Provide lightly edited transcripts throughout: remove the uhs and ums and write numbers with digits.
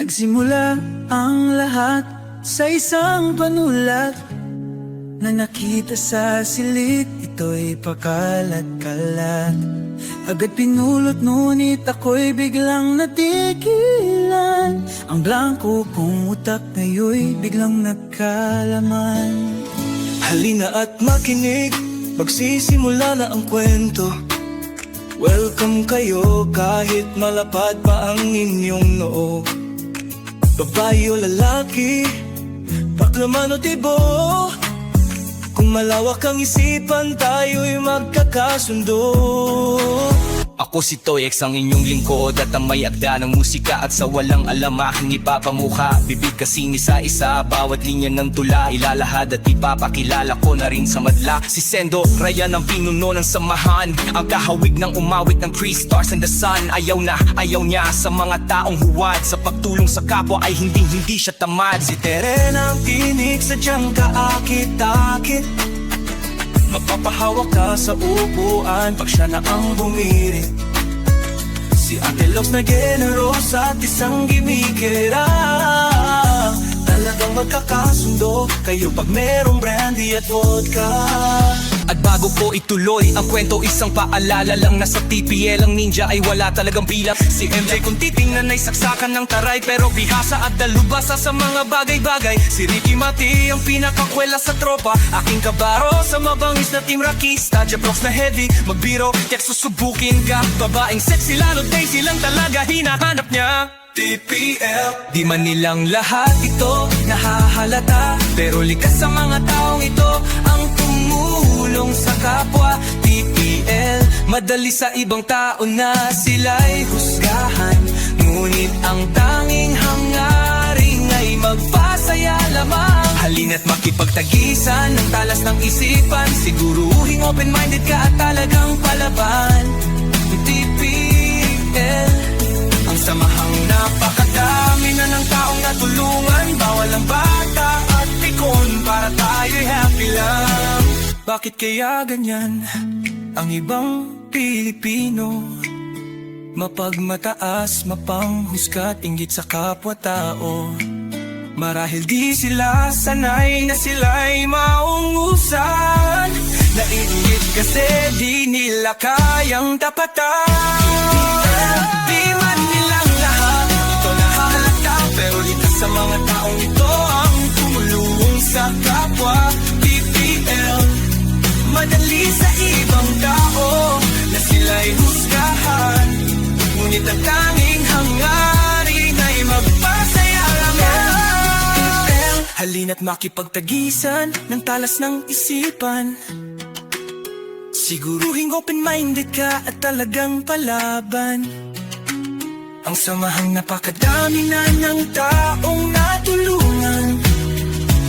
Nagsimula ang lahat sa isang panulat na nakita sa silid, ito'y pakalat-kalat. Agad pinulot ngunit ako'y biglang natigilan. Ang blanco kong utak ngayon'y biglang nagkalaman. Halina at makinig, magsisimula na ang kwento. Welcome kayo kahit malapad pa ang inyong noo. Babae o lalaki, paklaman o tibo, kung malawak ang isipan tayo'y magkakasundo. Ako si Toyex, ang inyong lingkod at ang may akda ng musika. At sa walang alam aking ipapamukha, bibig kasing isa-isa, bawat linya ng tula ilalahad at ipapakilala ko na rin sa madla. Si Sendo, Ryan ang pinuno ng samahan, ang kahawig ng umawit ng 3 stars and the sun. Ayaw niya sa mga taong huwad, sa pagtulong sa kapwa ay hindi siya tamad. Si Terena ang tinig, sadyang kaakit-akit, magpapahawak ka sa upuan pag siya na ang bumirit. Si Ate Lox na generosa at isang gimikera, talagang magkakasundo kayo pag merong brandy at vodka. At bago ko ituloy ang kwento, isang paalala lang na sa TPL ang ninja ay wala talagang bilang. Si MJ kung titingnan ay saksakan ng taray, pero bihasa at dalubasa sa mga bagay-bagay. Si Ricky Mati ang pinakakwela sa tropa, aking kabaro sa mabangis na team Rakista. Japrox na heavy, magbiro, tiyak susubukin ka. Babaeng sexy lalo Daisy lang talaga hinahanap niya. TPL, di man nilang lahat ito nahahalata, pero likas sa mga taong ito ang tumulong sa kapwa. TPL, madali sa ibang tao na sila'y husgahan, ngunit ang tanging hangarin ay magpasaya lamang. Halina't makipagtagisan ng talas ng isipan, siguruhing open-minded ka at talagang palaban. TPL, ang samahang napakadami na ng taong natulungan, bawal ang bata at pikon para tayo'y happy lang. Bakit kaya ganyan ang ibang Pilipino? Mapagmataas, mapanghusgat, inggit sa kapwa-tao. Marahil di sila sanay na sila'y maungusan, naiingit kasi di nila kayang tapatan. Di man nilang lahat ito nahahalata, pero likas sa mga taong ito ang tumulong sa kapwa. TPL, madali sa ibang tao na sila'y husgahan, ngunit ang tanging hangarin ay magpasaya lamang. Halina't makipagtagisan ng talas ng isipan, siguruhing open-minded ka at talagang palaban. Ang samahang napakadami na ng taong natulungan,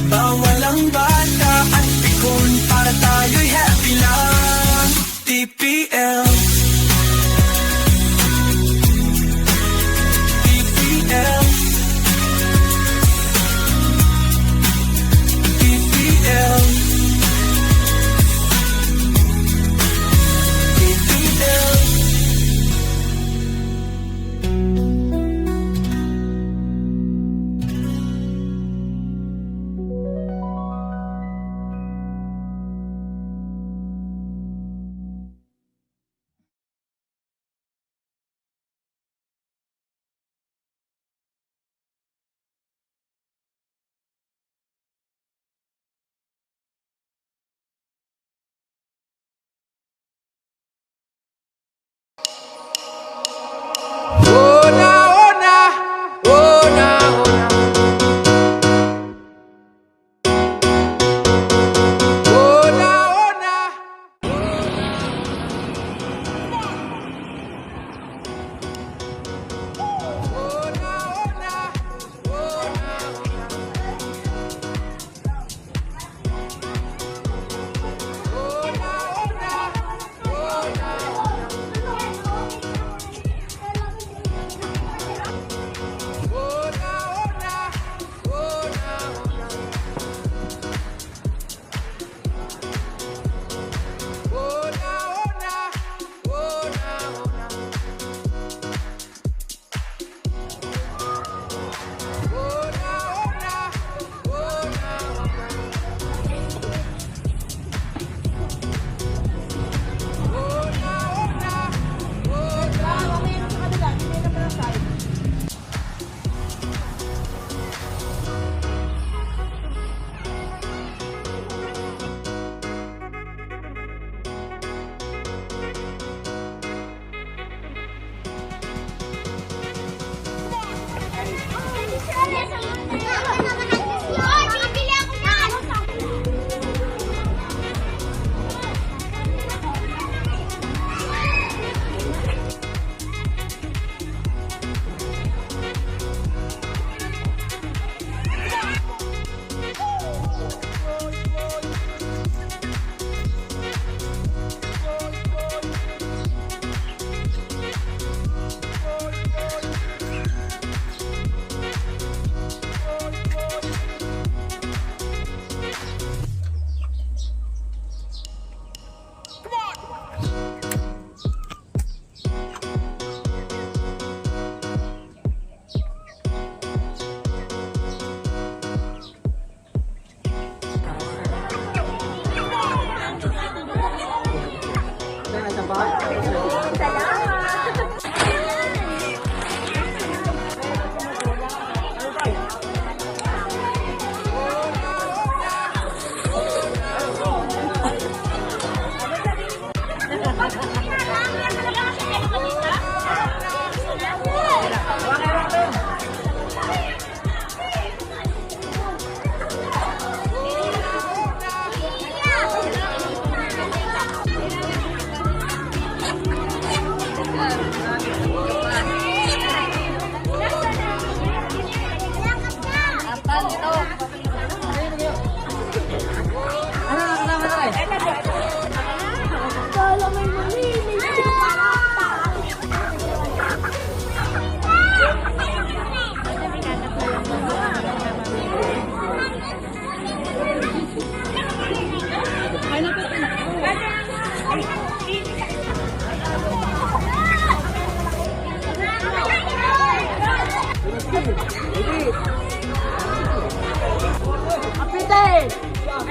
bawal ang bata at pikon para tayo'y happy lang. TPL,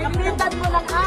Kapitan mo lang ka.